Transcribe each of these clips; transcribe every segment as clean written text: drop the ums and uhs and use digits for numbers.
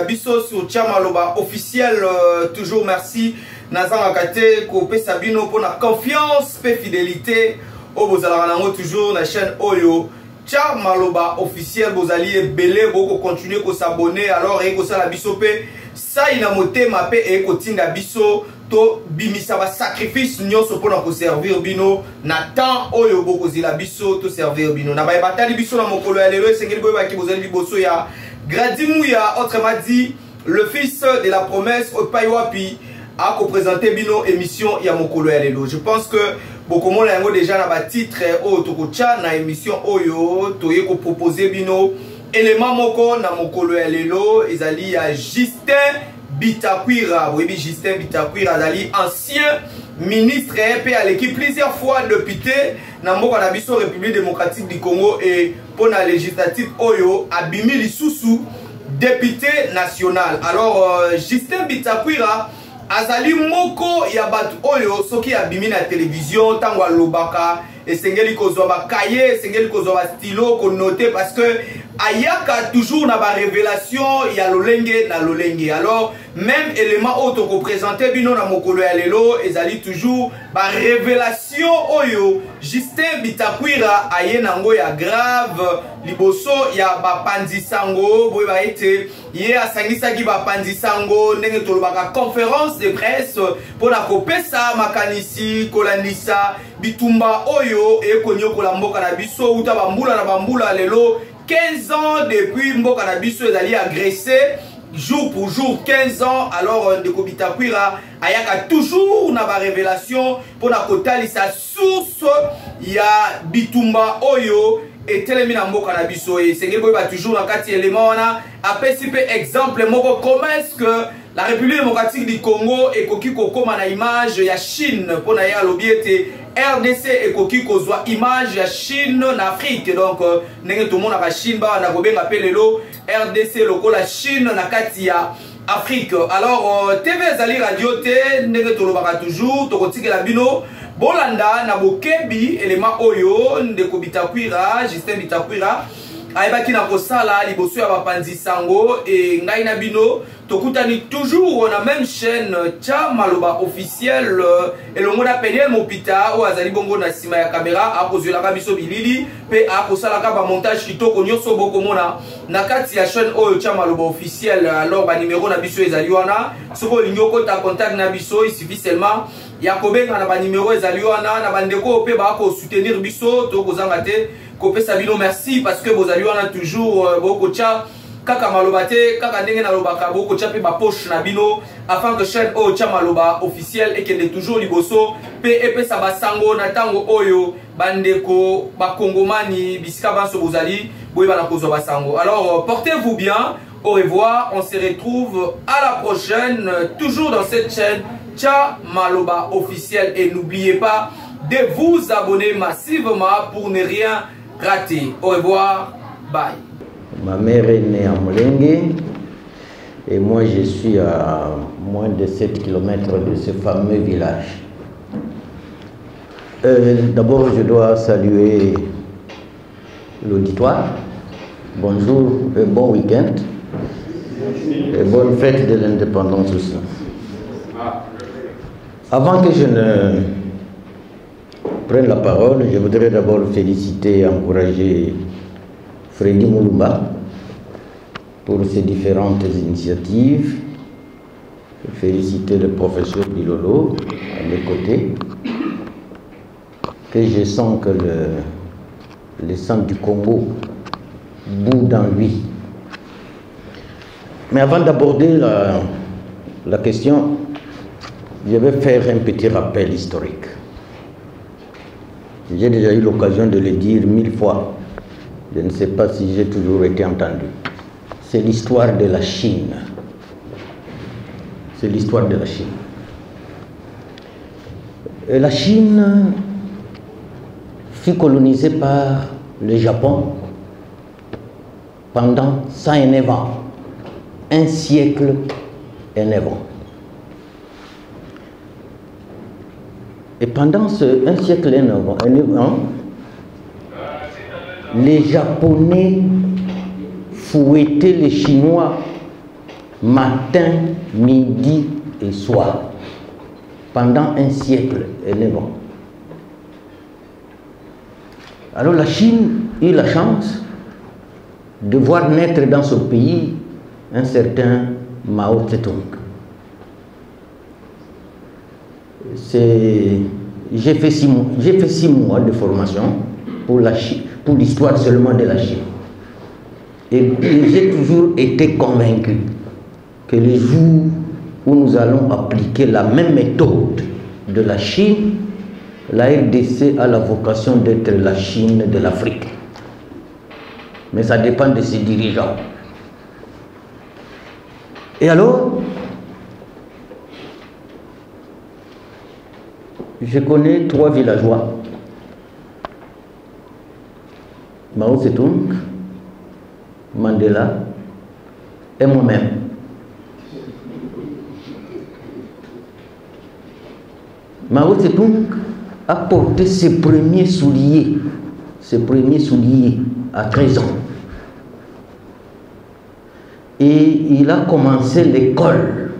Biso sur Tchamaloba officiel. Toujours merci. Nazan Akate, Kopé Sabino pour la confiance et fidélité. Au Bozalango toujours la chaîne Oyo. Tchamaloba officiel. Bozali belé, beaucoup continuer à s'abonner. Alors, et ça la Biso ça il a monté ma paix et continue à Biso. To bimisa ba sacrifice nyonso pona ko servir bino na temps oyo boko zila biso to servir bino na ba batali biso na mokolo ya lelo esengeli boyo ba ki bozali liboso ya Gradimu ya autrement dit le fils de la promesse Opaiwapi a présenté bino émission ya mokolo ya lelo. Je pense que beaucoup monde yango déjà na ba titre o tokocha na émission oyo to ye ko proposer bino élément moko na mokolo ya lelo ezali ya Justin Bitakwira, oui, Justin Bitakwira, Azali, ancien ministre et à l'équipe plusieurs fois député dans la République démocratique du Congo et pour la législative Oyo, Abimi Lisusu, député national. Alors, Justin Bitakwira, Azali Moko Yabat Oyo, ce qui Abimi la télévision, Tangwa Lobaka, et Sengeli Kozoma Kaye, Sengeli Kozoma stylo, qu'on notait parce que Ayaka toujours na ba révélation ya lolenge na lolenge. Alors même élément autre qu'on présentait bino na mokolo ya lelo ezali toujours ba révélation oyo Justin Bitakwira aye nango ya grave liboso ya ba pandisango boy ba été ye asangisa ki ba pandisango ndenge tolobaka conférence de presse pour la kopesa makanisi kolandisa bitumba oyo e konyoko la mboka na biso uta bambula na bambula lelo 15 ans depuis Mboka na biso ezali agressé jour pour jour 15 ans. Alors Ndeko Bitakwira ayaka toujours na ba révélation pour na kotali sa source ya bitumba oyo et telemi na Mboka na biso et sengeli boy ba toujours na kati élément wana apesi pe exemple moko comment est-ce que la République démocratique du Congo et koki kokoma na image ya Chine pour na ya lobiete RDC et koki kozwa image ya Chine na Afrique. Donc ndenge tout le monde na Chine ba na kobenga pelelo RDC loko la Chine na kati ya Afrique. Alors TV ezali radio te ndenge tolobaka toujours tokotikela bino bolanda na bokebi élément oyo Ndeko Bitakwira Justin Bitakwira ayebaki na kosala liboso ya bapanzi sango et ngai na bino tokutani toujours na même chaîne Tchamaloba officiel et le monde appelé Mopita ou azali bongo na sima ya caméra akozwelaka biso bilili pe akosalaka ba montage kitoko nyonso boko mona na kati ya chaîne oyo Tchamaloba officiel. Alors ba numéro na biso ezali wana soko lingo ta contact na biso il suffit seulement ya kobenga na ba numéro ezali wana na bandeko pe ba ko soutenir biso to kozanga te Kopé Sabino merci parce que vous avez toujours beaucoup tcha kaka malobate kaka ndenge na lobaka beaucoup tcha pe ba poche na bino afin que chaîne o Tchamaloba officiel et qu'elle est toujours liboso pe epe sa basango na tango oyo bandeko ba kongomani bisika banso bozali boye bana kozo basango. Alors portez-vous bien, au revoir, on se retrouve à la prochaine toujours dans cette chaîne Tchamaloba officiel et n'oubliez pas de vous abonner massivement pour ne rien raté. Au revoir. Bye. Ma mère est née à Molenge et moi je suis à moins de 7 km de ce fameux village. D'abord je dois saluer l'auditoire. Bonjour et bon week-end. Et bonne fête de l'indépendance aussi. Avant que je ne prenne la parole, je voudrais d'abord féliciter et encourager Freddy Moulumba pour ses différentes initiatives, féliciter le professeur Bilolo à mes côtés, que je sens que le sang du Congo bout dans lui. Mais avant d'aborder la question, je vais faire un petit rappel historique. J'ai déjà eu l'occasion de le dire 1000 fois. Je ne sais pas si j'ai toujours été entendu. C'est l'histoire de la Chine. C'est l'histoire de la Chine. Et la Chine fut colonisée par le Japon pendant 109 ans. Un siècle et 9 ans. Et pendant un siècle et 9 ans, les Japonais fouettaient les Chinois matin, midi et soir, pendant un siècle et 9 ans. Alors la Chine a eu la chance de voir naître dans ce pays un certain Mao Tse-tung. J'ai fait 6 mois de formation pour l'histoire seulement de la Chine. Et j'ai toujours été convaincu que le jour où nous allons appliquer la même méthode de la Chine, la RDC a la vocation d'être la Chine de l'Afrique. Mais ça dépend de ses dirigeants. Et alors, je connais 3 villageois. Mao Tse-tung, Mandela et moi-même. Mao Tse-tung a porté ses premiers souliers à 13 ans. Et il a commencé l'école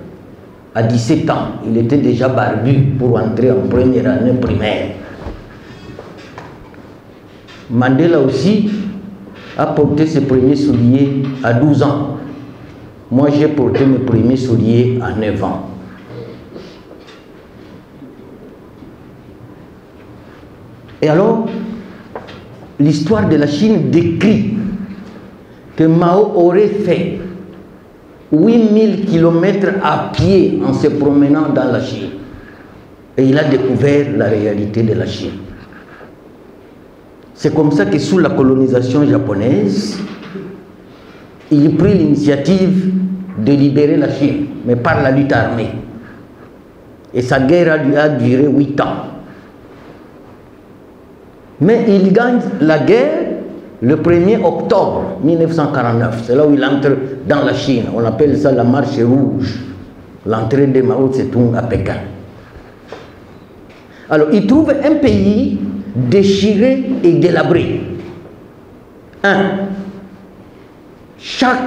à 17 ans. Il était déjà barbu pour entrer en première année primaire. Mandela aussi a porté ses premiers souliers à 12 ans. Moi, j'ai porté mes premiers souliers à 9 ans. Et alors, l'histoire de la Chine décrit que Mao aurait fait 8000 km à pied en se promenant dans la Chine. Et il a découvert la réalité de la Chine. C'est comme ça que sous la colonisation japonaise, il prit l'initiative de libérer la Chine, mais par la lutte armée. Et sa guerre a duré 8 ans. Mais il gagne la guerre le 1er octobre 1949. C'est là où il entre dans la Chine. On appelle ça la marche rouge, l'entrée de Mao Tse-tung à Pékin. Alors, il trouve un pays déchiré et délabré. Chaque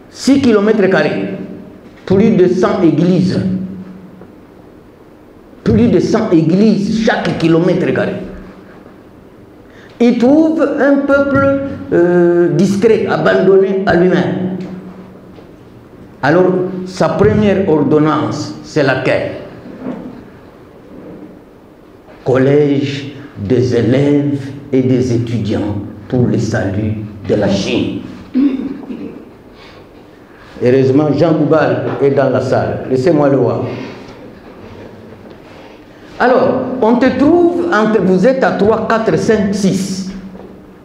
6 km², plus de 100 églises. Plus de 100 églises chaque kilomètre². Il trouve un peuple discret, abandonné à lui-même. Alors, sa première ordonnance, c'est laquelle? Collège des élèves et des étudiants pour le salut de la Chine. Heureusement, Jean Goubal est dans la salle. Laissez-moi le voir. Alors, on te trouve, vous êtes à 3, 4, 5, 6.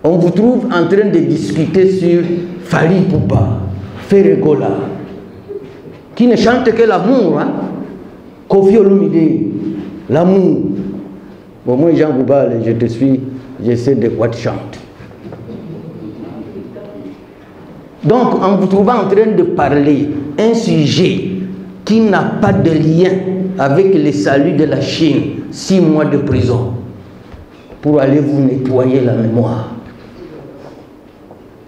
On vous trouve en train de discuter sur Fally Ipupa, Ferregola, qui ne chante que l'amour, hein? Koffi Olomide, l'amour. Bon, moi, Jean Goubal, je te suis, je sais de quoi tu chantes. Donc, en vous trouvant en train de parler un sujet qui n'a pas de lien avec le salut de la Chine, 6 mois de prison pour aller vous nettoyer la mémoire.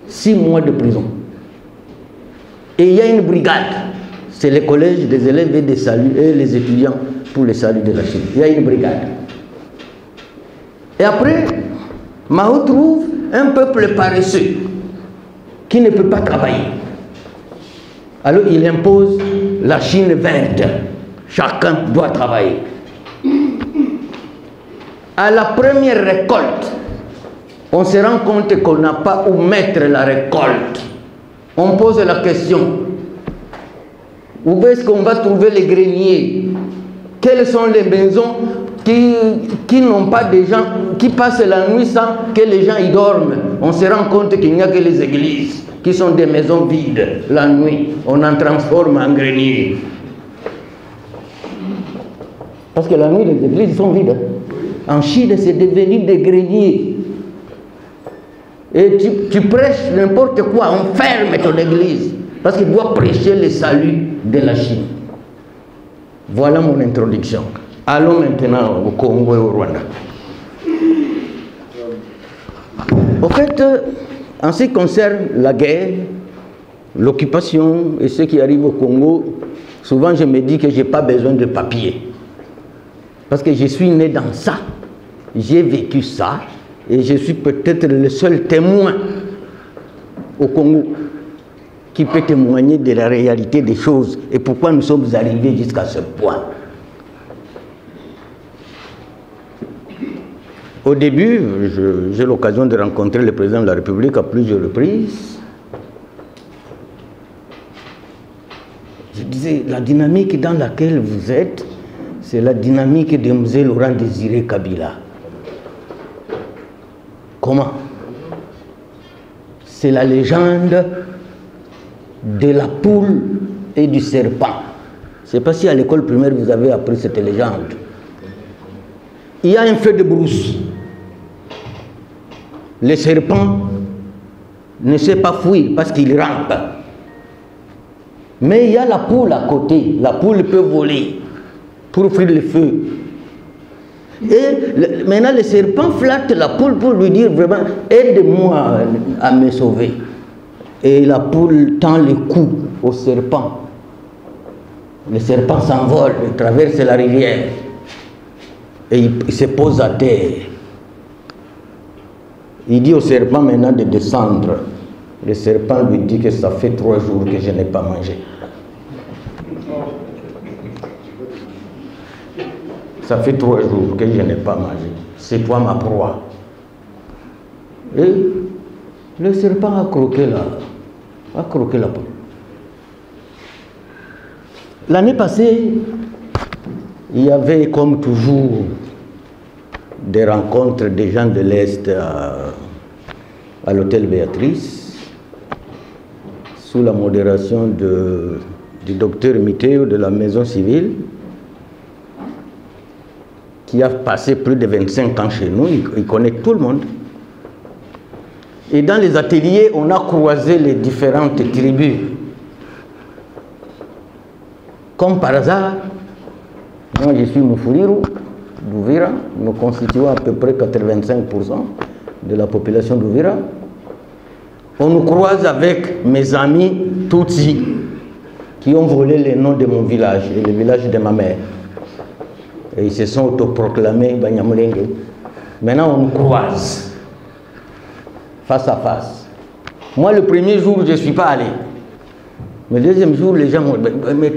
6 mois de prison. Et il y a une brigade, c'est le collège des élèves et des saluts et les étudiants pour le salut de la Chine. Il y a une brigade. Et après, Mao trouve un peuple paresseux qui ne peut pas travailler. Alors il impose la Chine verte. Chacun doit travailler. À la première récolte, on se rend compte qu'on n'a pas où mettre la récolte. On pose la question, où est-ce qu'on va trouver les greniers? Quelles sont les maisons qui n'ont pas de gens, qui passent la nuit sans que les gens y dorment? On se rend compte qu'il n'y a que les églises qui sont des maisons vides. La nuit, on en transforme en greniers. Parce que la nuit, les églises sont vides. En Chine, c'est devenu des greniers. Et tu prêches n'importe quoi, on ferme ton église. Parce qu'il doit prêcher le salut de la Chine. Voilà mon introduction. Allons maintenant au Congo et au Rwanda. Au fait, en ce qui concerne la guerre, l'occupation et ce qui arrive au Congo, souvent je me dis que je n'ai pas besoin de papier. Parce que je suis né dans ça. J'ai vécu ça. Et je suis peut-être le seul témoin au Congo qui peut témoigner de la réalité des choses et pourquoi nous sommes arrivés jusqu'à ce point. Au début, j'ai l'occasion de rencontrer le président de la République à plusieurs reprises. Je disais, la dynamique dans laquelle vous êtes, c'est la dynamique de M. Laurent Désiré Kabila. Comment? C'est la légende de la poule et du serpent. Je ne sais pas si à l'école primaire vous avez appris cette légende. Il y a un feu de brousse. Le serpent ne sait pas fuir parce qu'il rampe. Mais il y a la poule à côté. La poule peut voler pour fuir le feu. Et maintenant le serpent flatte la poule pour lui dire vraiment aide-moi à me sauver. Et la poule tend le cou au serpent. Le serpent s'envole, il traverse la rivière et il se pose à terre. Il dit au serpent maintenant de descendre. Le serpent lui dit que ça fait 3 jours que je n'ai pas mangé. Ça fait 3 jours que je n'ai pas mangé. C'est toi ma proie. Et le serpent a croqué la poule. L'année passée, il y avait comme toujours des rencontres des gens de l'Est à l'hôtel Béatrice, sous la modération du docteur Mitéo de la maison civile, qui a passé plus de 25 ans chez nous, il connaît tout le monde. Et dans les ateliers, on a croisé les différentes tribus. Comme par hasard, moi je suis Mufuriru, d'Ouvira, nous constituons à peu près 85% de la population d'Ouvira. On nous croise avec mes amis Tutsi, qui ont volé les noms de mon village et le village de ma mère. Et ils se sont autoproclamés Banyamulenge. Maintenant on nous croise, face à face. Moi le premier jour je ne suis pas allé. Mais le deuxième jour, les gens m'ont dit, mais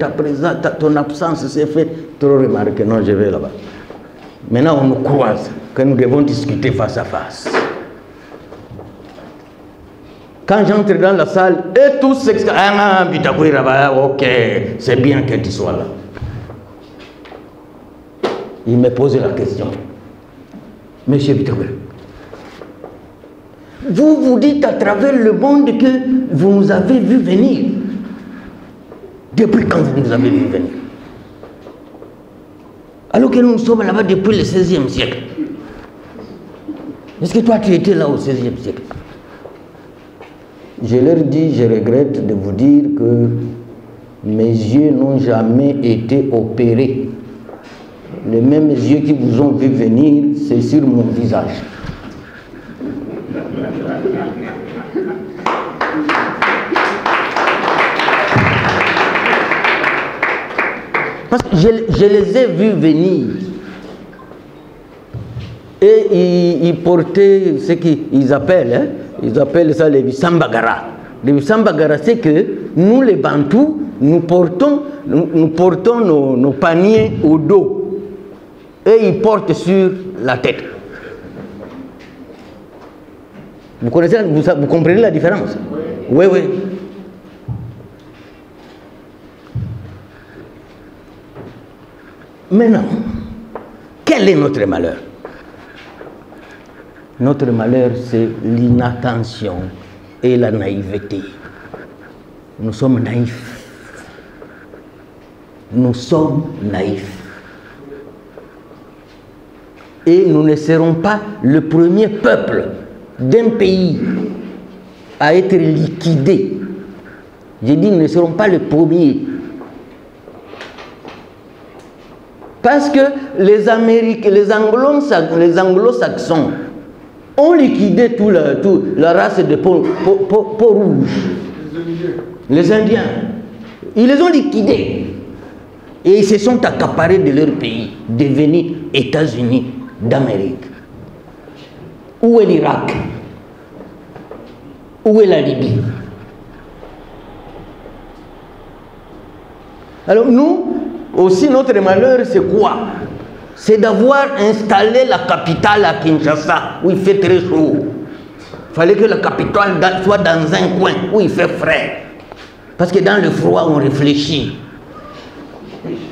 ton absence s'est fait trop remarquer. Non, je vais là-bas. Maintenant, on nous croise, que nous devons discuter face à face. Quand j'entre dans la salle, et tous s'exclament, ah, Bitakoué là-bas, ok, c'est bien que tu sois là. Il me pose la question. Monsieur Bitakoué, vous vous dites à travers le monde que vous nous avez vu venir. Depuis quand vous nous avez vu venir? Alors que nous sommes là-bas depuis le XVIe siècle. Est-ce que toi tu étais là au XVIe siècle? Je leur dis, je regrette de vous dire que mes yeux n'ont jamais été opérés. Les mêmes yeux qui vous ont vu venir, c'est sur mon visage. Parce que je les ai vus venir. Et ils portaient ce qu'ils appellent, ils appellent ça les Bissambagara. Les Bissambagara, c'est que nous les Bantous, nous portons nos paniers au dos. Et ils portent sur la tête. Vous connaissez, vous comprenez la différence? Oui, oui. Maintenant, quel est notre malheur? Notre malheur, c'est l'inattention et la naïveté. Nous sommes naïfs. Nous sommes naïfs. Et nous ne serons pas le premier peuple d'un pays à être liquidé. J'ai dit, nous ne serons pas le premier. Parce que les Américains, les anglo-saxons ont liquidé toute la race de peau rouge. Les Indiens, ils les ont liquidés. Et ils se sont accaparés de leur pays, devenus États-Unis d'Amérique. Où est l'Irak? Où est la Libye? Alors nous, aussi notre malheur, c'est quoi? C'est d'avoir installé la capitale à Kinshasa, où il fait très chaud. Il fallait que la capitale soit dans un coin où il fait frais. Parce que dans le froid, on réfléchit.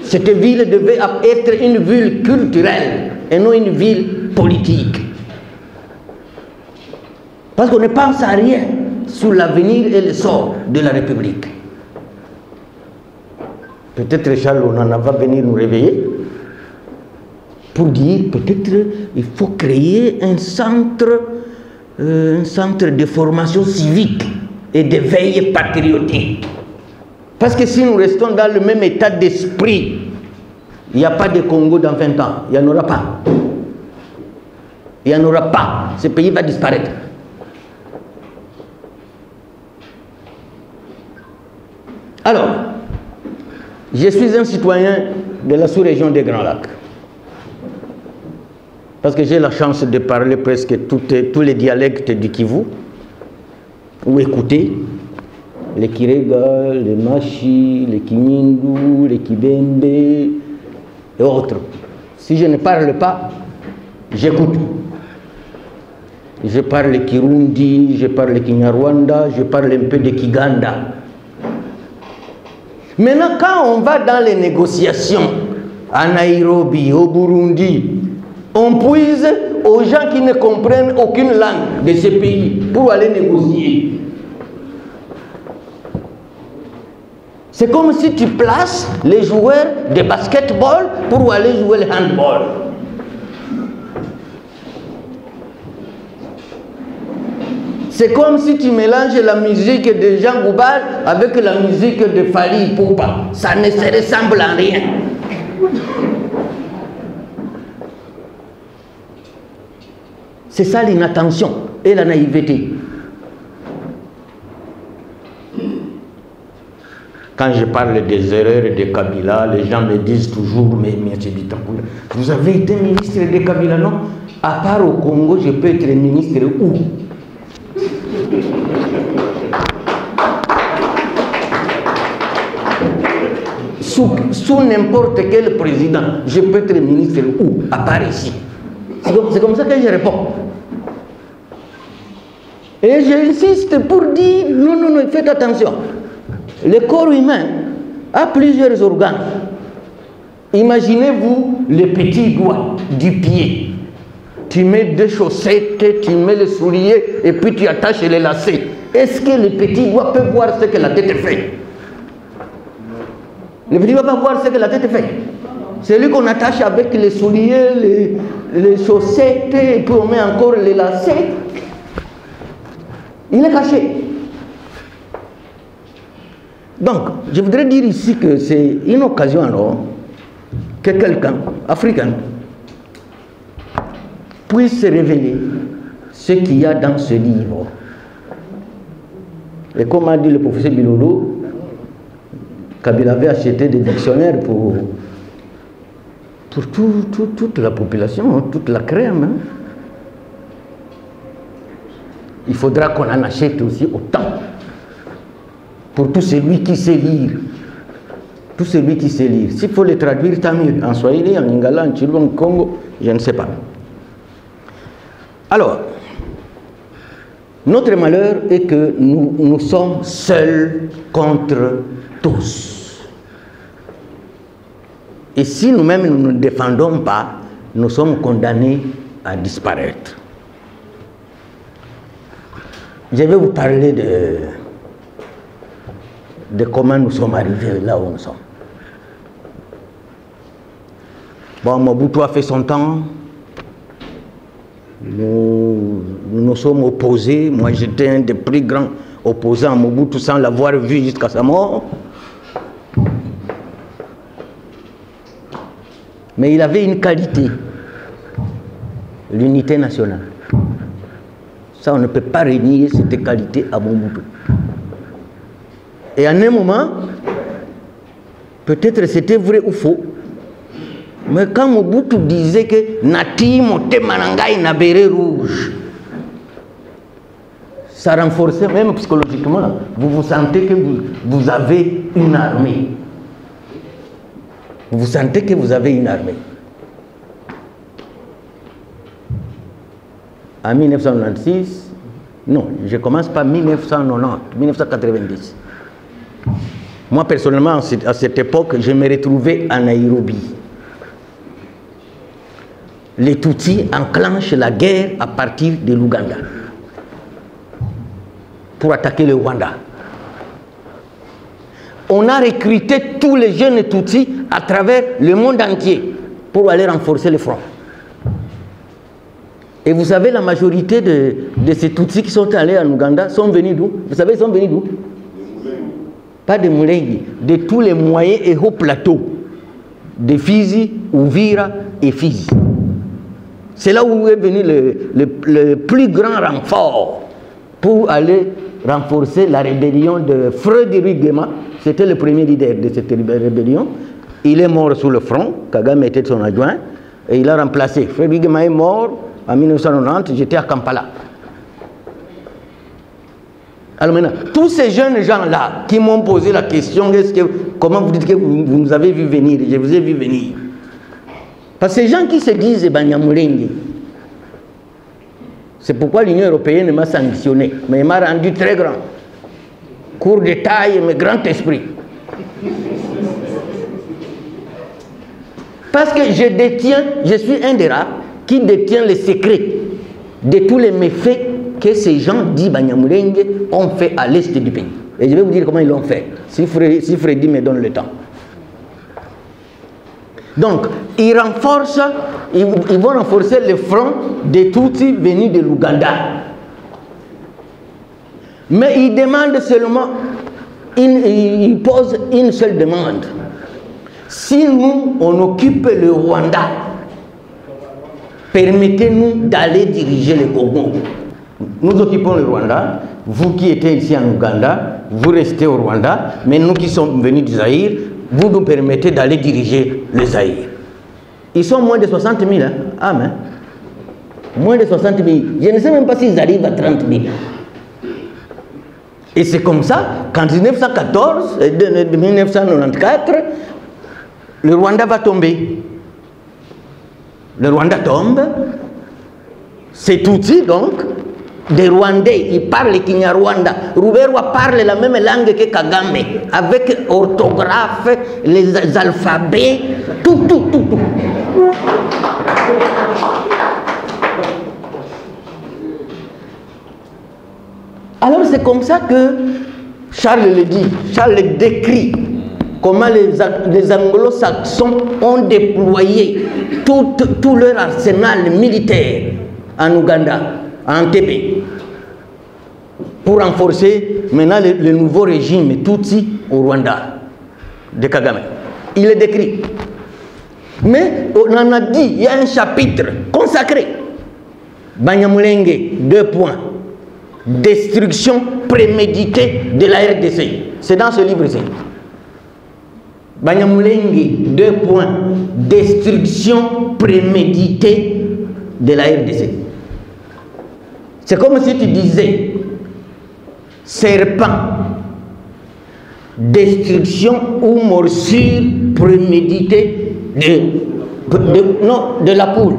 Cette ville devait être une ville culturelle et non une ville politique. Parce qu'on ne pense à rien sur l'avenir et le sort de la République. Peut-être Charles Onana va venir nous réveiller pour dire peut-être il faut créer un centre de formation civique et de veille patriotique. Parce que si nous restons dans le même état d'esprit, il n'y a pas de Congo dans 20 ans. Il n'y en aura pas. Il n'y en aura pas. Ce pays va disparaître. Alors, je suis un citoyen de la sous-région des Grands Lacs. Parce que j'ai la chance de parler presque tous les dialectes du Kivu, ou écouter les Kirega, les Machi, les Kinindu, les Kibembe et autres. Si je ne parle pas, j'écoute. Je parle Kirundi, je parle Kinyarwanda, je parle un peu de Kiganda. Maintenant, quand on va dans les négociations à Nairobi, au Burundi, on puise aux gens qui ne comprennent aucune langue de ce pays pour aller négocier. C'est comme si tu places les joueurs de basketball pour aller jouer le handball. C'est comme si tu mélanges la musique de Jean Goubal avec la musique de Fali Poupa. Ça ne se ressemble à rien. C'est ça l'inattention et la naïveté. Quand je parle des erreurs de Kabila, les gens me disent toujours, mais M. Bittencourt, vous avez été ministre de Kabila, non? À part au Congo, je peux être ministre où? Sous n'importe quel président, je peux être ministre où? À part ici. C'est comme ça que je réponds. Et j'insiste pour dire, non, faites attention. Le corps humain a plusieurs organes. Imaginez-vous le petit doigt du pied. Tu mets deux chaussettes, tu mets les souliers et puis tu attaches les lacets. Est-ce que le petit doigt peut voir ce que la tête fait? Le petit doigt peut voir ce que la tête fait. C'est lui qu'on attache avec les souliers, les chaussettes, et puis on met encore les lacets. Il est caché. Donc, je voudrais dire ici que c'est une occasion alors que quelqu'un, africain, puisse révéler ce qu'il y a dans ce livre. Et comme a dit le professeur Bilolo, Kabila avait acheté des dictionnaires pour toute la population, toute la crème. Hein. Il faudra qu'on en achète aussi autant. Pour tout celui qui sait lire. Tout celui qui sait lire. S'il faut les traduire, tant mieux. En Swahili, en Lingala, en Chilou, en Congo, je ne sais pas. Alors, notre malheur est que nous sommes seuls contre tous. Et si nous-mêmes nous ne nous défendons pas, nous sommes condamnés à disparaître. Je vais vous parler de comment nous sommes arrivés là où nous sommes. Bon, Mobutu a fait son temps. Nous nous sommes opposés. Moi, j'étais un des plus grands opposants à Mobutu sans l'avoir vu jusqu'à sa mort. Mais il avait une qualité, l'unité nationale. Ça, on ne peut pas renier cette qualité à Mobutu. Et à un moment, peut-être c'était vrai ou faux, mais quand Mobutu disait que Nati Mote Manangai na béret rouge, ça renforçait même psychologiquement. Vous vous sentez que vous avez une armée. Vous sentez que vous avez une armée. En 1996, non, je commence par 1990, 1990. Moi, personnellement, à cette époque, je me retrouvais à Nairobi. Les Tutsis enclenchent la guerre à partir de l'Ouganda pour attaquer le Rwanda. On a recruté tous les jeunes Tutsis à travers le monde entier pour aller renforcer le front. Et vous savez, la majorité de ces Tutsis qui sont allés en Ouganda sont venus d'où? Vous savez, ils sont venus d'où? Pas de Moulengi, de tous les moyens et hauts plateaux, de Fizi, Uvira et Fizi. C'est là où est venu le plus grand renfort pour aller renforcer la rébellion de Frédéric Guéma. C'était le premier leader de cette rébellion. Il est mort sous le front, Kagame était son adjoint, et il a remplacé. Frédéric Guéma est mort en 1990, j'étais à Kampala. Alors maintenant, tous ces jeunes gens-là qui m'ont posé la question, comment vous dites que vous nous avez vu venir? Je vous ai vu venir. Parce que ces gens qui se disent Banyamulenge, c'est pourquoi l'Union européenne m'a sanctionné, mais m'a rendu très grand. Court de taille, mais grand esprit. Parce que je suis un des rares qui détient les secrets de tous les méfaits que ces gens dits Banyamulenge ont fait à l'est du pays. Et je vais vous dire comment ils l'ont fait, si Freddy me donne le temps. Donc, ils vont renforcer le front des Tutsis venus de l'Ouganda. Mais ils demandent seulement, ils posent une seule demande. Si nous, on occupe le Rwanda, permettez-nous d'aller diriger le Congo. Nous occupons le Rwanda, vous qui étiez ici en Ouganda, vous restez au Rwanda, mais nous qui sommes venus du Zaïre, vous nous permettez d'aller diriger le Zaïre. Ils sont moins de 60 000, hein? Ah, mais moins de 60 000. Je ne sais même pas s'ils arrivent à 30 000. Et c'est comme ça qu'en 1914 et 1994, le Rwanda va tomber. Le Rwanda tombe. C'est Tutsi, donc, des Rwandais, ils parlent le Kinyarwanda. Ruberwa parle la même langue que Kagame, avec orthographe, les alphabets, tout. Alors c'est comme ça que Charles le dit, Charles le décrit, comment les anglo-saxons ont déployé tout leur arsenal militaire en Ouganda, en Entebbe, pour renforcer maintenant le nouveau régime Tutsi au Rwanda de Kagame. Il est décrit. Mais on en a dit, il y a un chapitre consacré. Banyamulenge, 2 points. Destruction préméditée de la RDC. C'est dans ce livre-ci. Banyamulenge, 2 points. Destruction préméditée de la RDC. C'est comme si tu disais serpent, destruction ou morsure préméditée de la poule.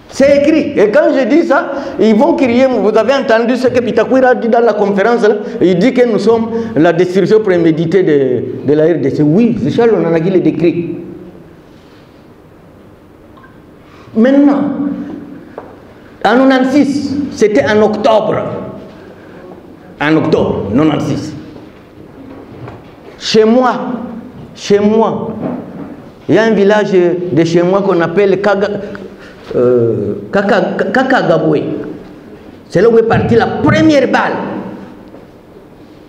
C'est écrit. Et quand je dis ça, ils vont crier. Vous avez entendu ce que Pitakwira a dit dans la conférence là? Il dit que nous sommes la destruction préméditée de la RDC. Oui, c'est Charles Onana qui le décrit. Maintenant, en 96, c'était en octobre. En octobre 96. Chez moi, il y a un village de chez moi qu'on appelle Kakagabwe. C'est là où est partie la première balle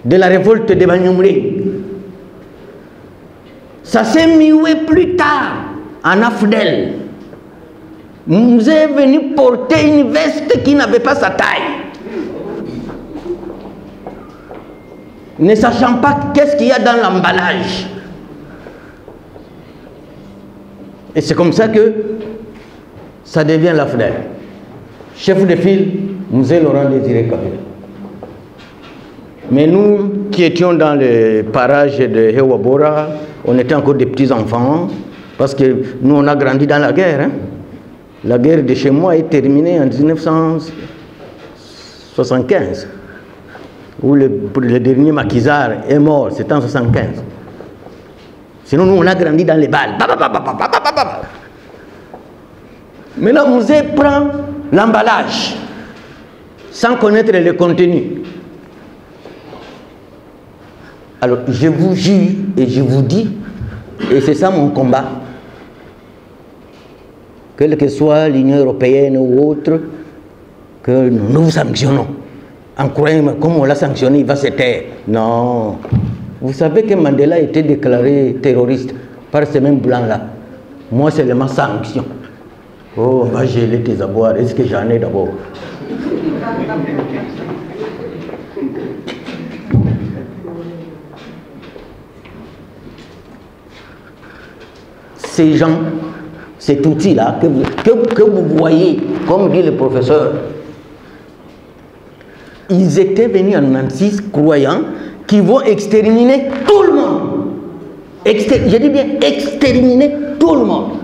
de la révolte de Banyamulenge. Ça s'est mué plus tard en Afdel. Nous est venu porter une veste qui n'avait pas sa taille. ne sachant pas qu'est-ce qu'il y a dans l'emballage. Et c'est comme ça que ça devient la FNER. Chef de file, Musée Laurent Désiré Kabila. Mais nous qui étions dans les parages de Hewabora, on était encore des petits enfants, parce que nous on a grandi dans la guerre. Hein. La guerre de chez moi est terminée en 1975, où le dernier maquisard est mort, c'était en 1975. Sinon nous on a grandi dans les balles. Maintenant, le musée prend l'emballage sans connaître le contenu. Alors, je vous jure et je vous dis, et c'est ça mon combat, quelle que soit l'Union européenne ou autre, que nous vous sanctionnons. En croyant, comme on l'a sanctionné, il va se taire. Non. Vous savez que Mandela a été déclaré terroriste par ces mêmes blancs-là. Moi, c'est ma sanction. Oh, on va geler tes avoirs. Est-ce que j'en ai d'abord? Ces gens, cet outil-là que vous voyez, comme dit le professeur, ils étaient venus en 96 croyant qu'ils vont exterminer tout le monde. Je dis bien exterminer tout le monde.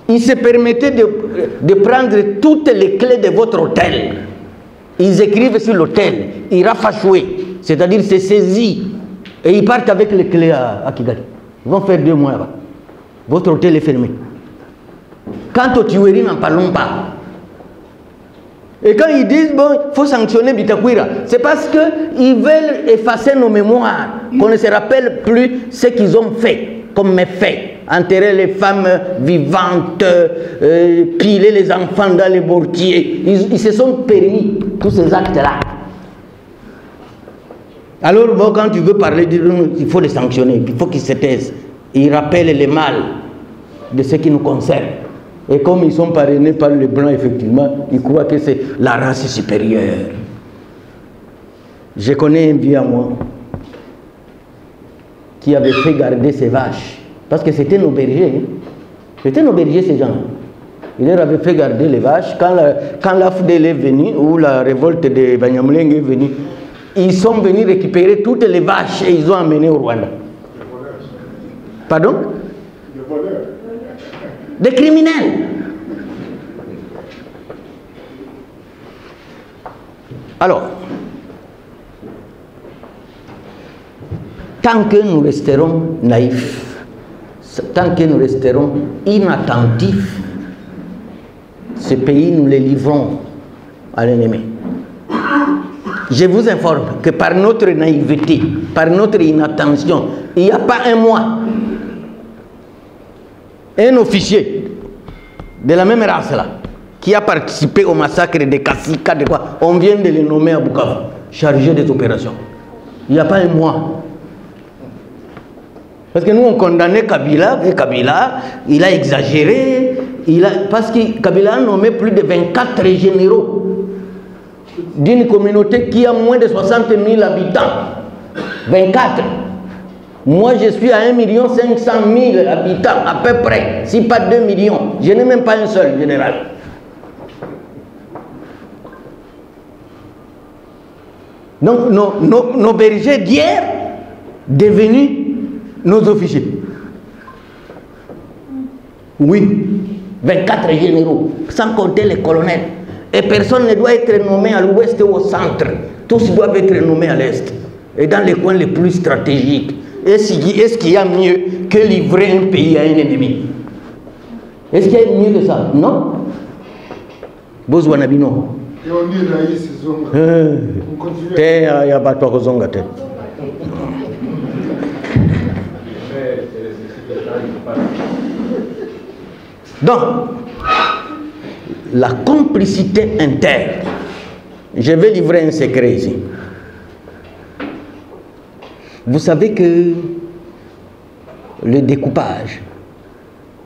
Ils se permettaient de prendre toutes les clés de votre hôtel. Ils écrivent sur l'hôtel, ils rafachouent, c'est-à-dire c'est saisi. Et ils partent avec les clés à Kigali. Ils vont faire 2 mois là-bas. Votre hôtel est fermé. Quant aux tueries, n'en parlons pas. Et quand ils disent, bon, il faut sanctionner Bitakwira, c'est parce qu'ils veulent effacer nos mémoires, qu'on ne se rappelle plus ce qu'ils ont fait comme méfaits. Enterrer les femmes vivantes, piler les enfants dans les mortiers. Ils se sont permis tous ces actes-là. Alors, bon, quand tu veux parler, il faut les sanctionner, il faut qu'ils se taisent. Ils rappellent les mal de ce qui nous concerne. Et comme ils sont parrainés par les Blancs, effectivement, ils croient que c'est la race supérieure. Je connais un vieux à moi qui avait fait garder ses vaches. Parce que c'était nos bergers. C'était nos bergers, ces gens. Il leur avait fait garder les vaches. Quand la FDL est venue, ou la révolte de Banyamulenge est venue, ils sont venus récupérer toutes les vaches et ils ont emmené au Rwanda. Pardon? Des criminels. Alors, tant que nous resterons naïfs, tant que nous resterons inattentifs, ce pays, nous le livrons à l'ennemi. Je vous informe que par notre naïveté, par notre inattention, il n'y a pas un mois, un officier de la même race là, qui a participé au massacre de Kassika, de quoi, on vient de le nommer à Bukavu, chargé des opérations. Il n'y a pas un mois. Parce que nous on condamnait Kabila, et Kabila, il a exagéré, parce que Kabila a nommé plus de 24 généraux d'une communauté qui a moins de 60 000 habitants. 24. Moi, je suis à 1 500 000 habitants, à peu près, si pas 2 millions. Je n'ai même pas un seul général. Donc, nos bergers d'hier, devenus nos officiers. Oui, 24 généraux, sans compter les colonels. Et personne ne doit être nommé à l'ouest ou au centre. Tous doivent être nommés à l'est. Et dans les coins les plus stratégiques. Est-ce qu'il y a mieux que livrer un pays à un ennemi? Est-ce qu'il y a mieux que ça? Non. Bozwanabino. Et on dit Raïs Zonga. On continue. Donc, la complicité interne. Je vais livrer un secret ici. Vous savez que le découpage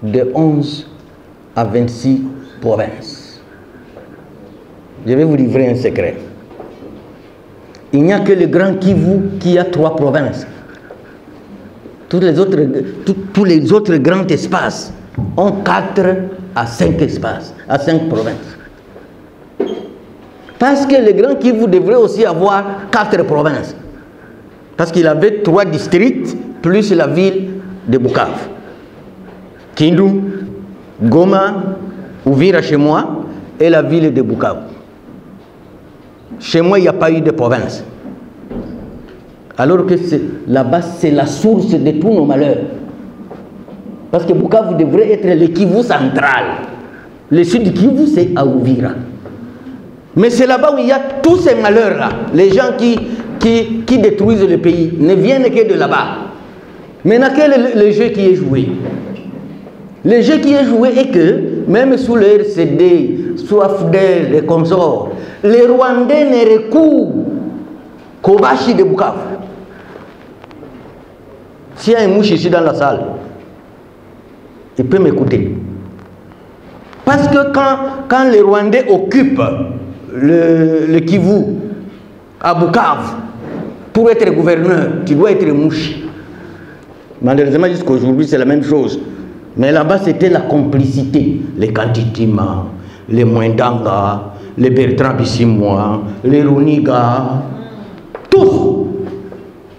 de 11 à 26 provinces, je vais vous livrer un secret. il n'y a que le Grand Kivu qui a 3 provinces. Tous les autres grands espaces ont 4 à 5 espaces, à 5 provinces. Parce que le Grand Kivu devrait aussi avoir 4 provinces. Parce qu'il avait 3 districts, plus la ville de Bukavu. Kindu, Goma, Uvira chez moi, et la ville de Bukavu. Chez moi, il n'y a pas eu de province. Alors que là-bas, c'est la source de tous nos malheurs. Parce que Bukavu devrait être le Kivu central. Le sud du Kivu, c'est à Uvira. Mais c'est là-bas où il y a tous ces malheurs-là. Les gens qui détruisent le pays ne viennent que de là-bas. Maintenant, quel est le jeu qui est joué? Le jeu qui est joué est que, même sous le RCD, sous AFDEL et consorts, les Rwandais ne recourent qu'au Bashi de Bukavu. S'il y a un mouche ici dans la salle, il peut m'écouter. Parce que quand les Rwandais occupent le Kivu à Bukavu, pour être gouverneur, tu dois être mouche. Malheureusement, jusqu'à aujourd'hui, c'est la même chose. Mais là-bas, c'était la complicité. Les Kantitima, les Mwendanga, les Bertrand Bissimois, les Runiga, tous.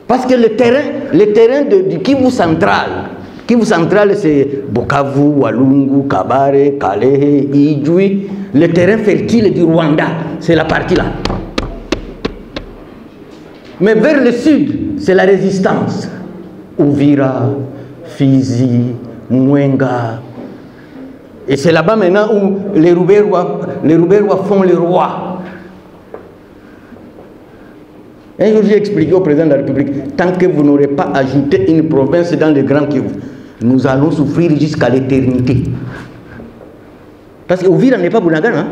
Parce que le terrain du Kivu central, c'est Bukavu, Walungu, Kabare, Kalehe, Idjoui. Le terrain fertile du Rwanda, c'est la partie là. Mais vers le sud, c'est la résistance. Uvira, Fizi, Mwenga. Et c'est là-bas maintenant où les Ruberwa font le roi. Un jour, j'ai expliqué au président de la République, tant que vous n'aurez pas ajouté une province dans le Grand Kivu, nous allons souffrir jusqu'à l'éternité. Parce que Uvira n'est pas Bunagana. Hein?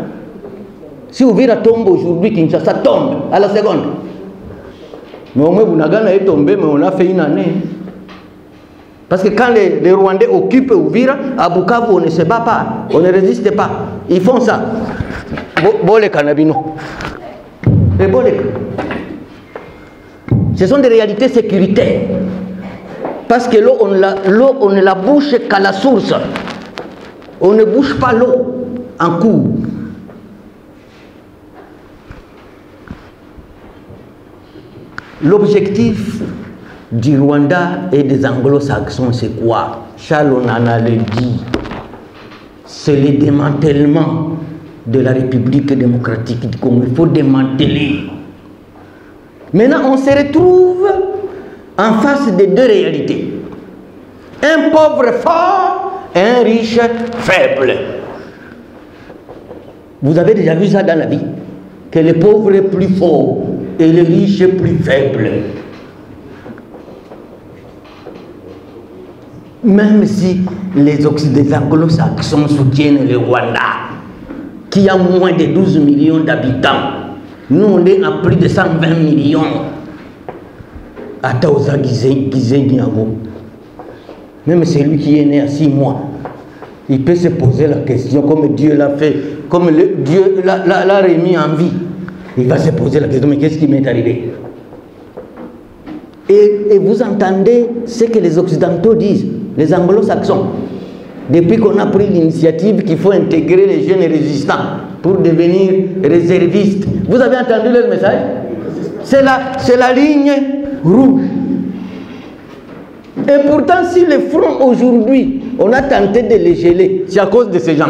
Si Uvira tombe aujourd'hui, Kinshasa tombe à la seconde. Mais au moins Bunagana est tombé, mais on a fait une année. Parce que quand les Rwandais occupent Uvira, à Bukavu, on ne se bat pas, on ne résiste pas. Ils font ça. Bole Kanabino. Et Bole. Ce sont des réalités sécuritaires. Parce que l'eau, on ne la bouche qu'à la source. On ne bouge pas l'eau en cours. L'objectif du Rwanda et des anglo-saxons, c'est quoi? Charles Onana le dit. C'est le démantèlement de la République démocratique du Congo. Il faut démanteler. Maintenant, on se retrouve en face de 2 réalités. Un pauvre fort et un riche faible. Vous avez déjà vu ça dans la vie? Que le pauvre est plus fort et le riche est plus faible. Même si les anglo-saxons soutiennent le Rwanda, qui a moins de 12 millions d'habitants, nous on est à plus de 120 millions. Ataoza Gizenyango. Même celui qui est né à 6 mois, il peut se poser la question, comme Dieu l'a fait, comme Dieu l'a remis en vie. Il va se poser la question, mais qu'est-ce qui m'est arrivé? Et vous entendez ce que les Occidentaux disent, les Anglo-Saxons. Depuis qu'on a pris l'initiative qu'il faut intégrer les jeunes résistants pour devenir réservistes. Vous avez entendu leur message? C'est la ligne rouge. Et pourtant, si le front aujourd'hui, on a tenté de les geler, c'est à cause de ces gens.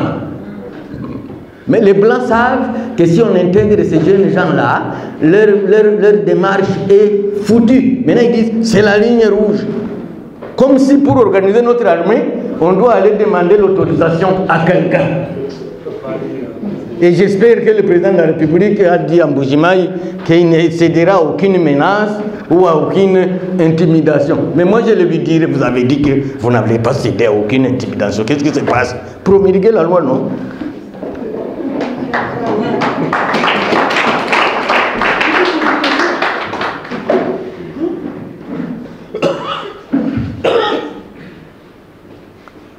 Mais les Blancs savent que si on intègre ces jeunes gens-là, leur démarche est foutue. Maintenant, ils disent, c'est la ligne rouge. Comme si pour organiser notre armée, on doit aller demander l'autorisation à quelqu'un. Et j'espère que le président de la République a dit à Mbujimaï qu'il ne cédera à aucune menace ou à aucune intimidation. Mais moi, je lui dirais, vous avez dit que vous n'avez pas cédé à aucune intimidation. Qu'est-ce qui se passe? Promulguer la loi, non?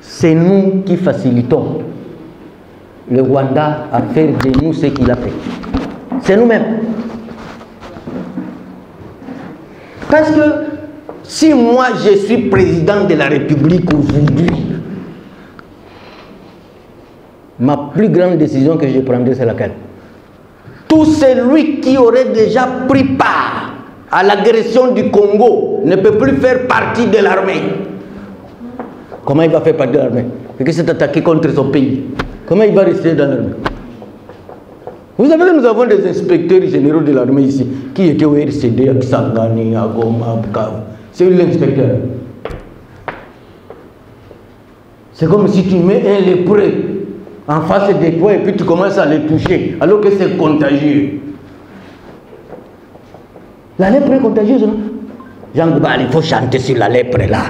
C'est nous qui facilitons le Rwanda à faire de nous ce qu'il a fait. C'est nous-mêmes. Parce que si moi je suis président de la République aujourd'hui, ma plus grande décision que je prendrai, c'est laquelle? Tout celui qui aurait déjà pris part à l'agression du Congo ne peut plus faire partie de l'armée. Comment il va faire partie de l'armée? Parce qu'il s'est attaqué contre son pays. Comment il va rester dans l'armée? Vous savez que nous avons des inspecteurs généraux de l'armée ici qui étaient au RCD, à Kisangani, à Goma, à Bukavu. C'est l'inspecteur. C'est comme si tu mets un lépreux en face de toi et puis tu commences à le toucher alors que c'est contagieux. La lèpre est contagieuse, non? Jean Goubal, il faut chanter sur la lèpre là.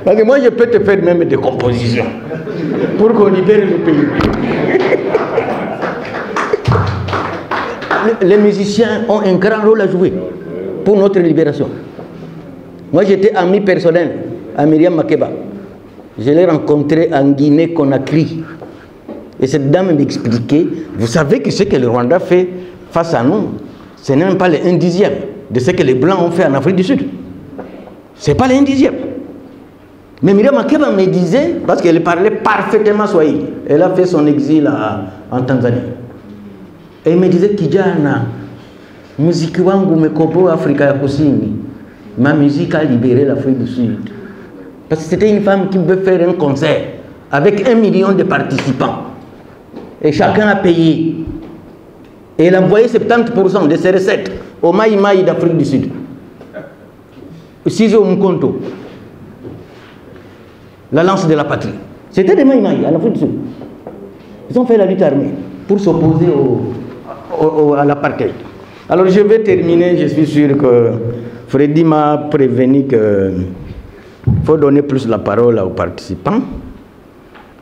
Parce que moi je peux te faire même des compositions pour qu'on libère le pays. Les musiciens ont un grand rôle à jouer pour notre libération. Moi j'étais ami personnel à Myriam Makeba. Je l'ai rencontré en Guinée-Conakry. Et cette dame m'expliquait, vous savez que ce que le Rwanda fait face à nous, ce n'est même pas le 1/10 de ce que les Blancs ont fait en Afrique du Sud. Ce n'est pas le 1/10. Mais Myriam Makeba me disait, parce qu'elle parlait parfaitement Swahili, elle a fait son exil en Tanzanie. Et elle me disait, Kijana, muziki wangu umekomboa Afrika ya Kusini. Ma musique a libéré l'Afrique du Sud. Parce que c'était une femme qui veut faire un concert avec 1 million de participants. Et chacun a payé. Et elle a envoyé 70% de ses recettes au Maï Maï d'Afrique du Sud. Sizo Mkonto. La lance de la patrie. C'était des Maï Maï en Afrique du Sud. Ils ont fait la lutte armée pour s'opposer à l'apartheid. Alors je vais terminer, je suis sûr que Freddy m'a prévenu qu'il faut donner plus la parole aux participants.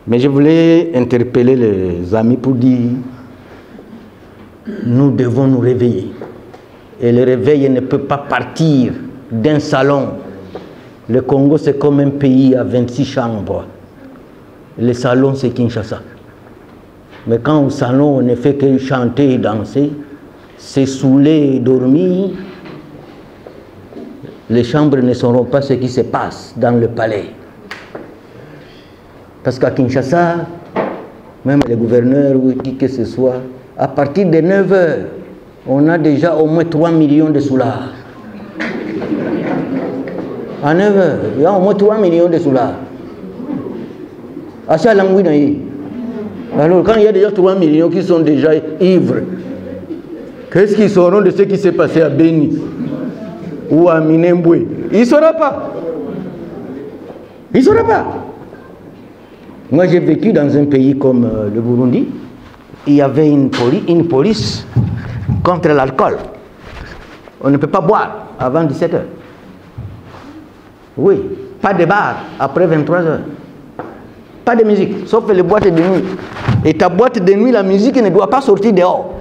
Mais je voulais interpeller les amis pour dire nous devons nous réveiller. Et le réveil ne peut pas partir d'un salon. Le Congo, c'est comme un pays à 26 chambres. Le salon, c'est Kinshasa. Mais quand au salon, on ne fait que chanter et danser, se saouler et dormir, les chambres ne sauront pas ce qui se passe dans le palais. Parce qu'à Kinshasa, même les gouverneurs ou qui que ce soit, à partir de 9 h, on a déjà au moins 3 millions de soulards. À 9 h, il y a au moins 3 millions de soulards. Alors quand il y a déjà 3 millions qui sont déjà ivres, qu'est-ce qu'ils sauront de ce qui s'est passé à Beni ou à Minembwe? Ils ne sauront pas. Ils ne sauront pas. Moi, j'ai vécu dans un pays comme le Burundi. Il y avait une police contre l'alcool. On ne peut pas boire avant 17 h. Oui, pas de bar après 23 h. Pas de musique, sauf les boîtes de nuit. Et ta boîte de nuit, la musique ne doit pas sortir dehors.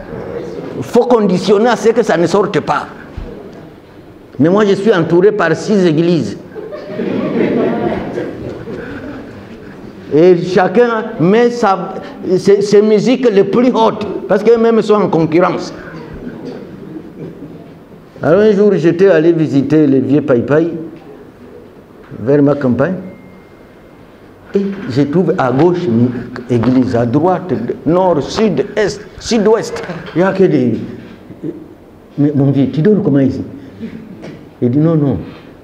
Il faut conditionner à ce que ça ne sorte pas. Mais moi, je suis entouré par 6 églises. Et chacun met ses musiques les plus hautes, parce qu'eux-mêmes sont en concurrence. Alors un jour, j'étais allé visiter les vieux Païpaï, vers ma campagne, et je trouve à gauche une église, à droite, nord, sud, est, sud-ouest. Il n'y a que des... Mais mon vieux, tu dors comment ici? Il dit non, non,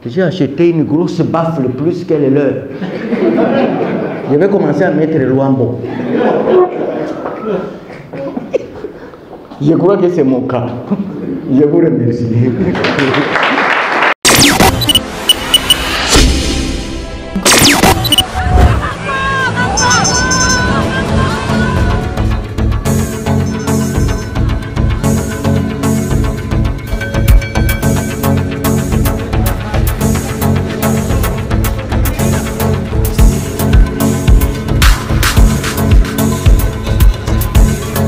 j'ai acheté une grosse baffle plus qu'elle est leur. Je vais commencer à mettre le Luambo. Je crois que c'est mon cas. Je vous remercie.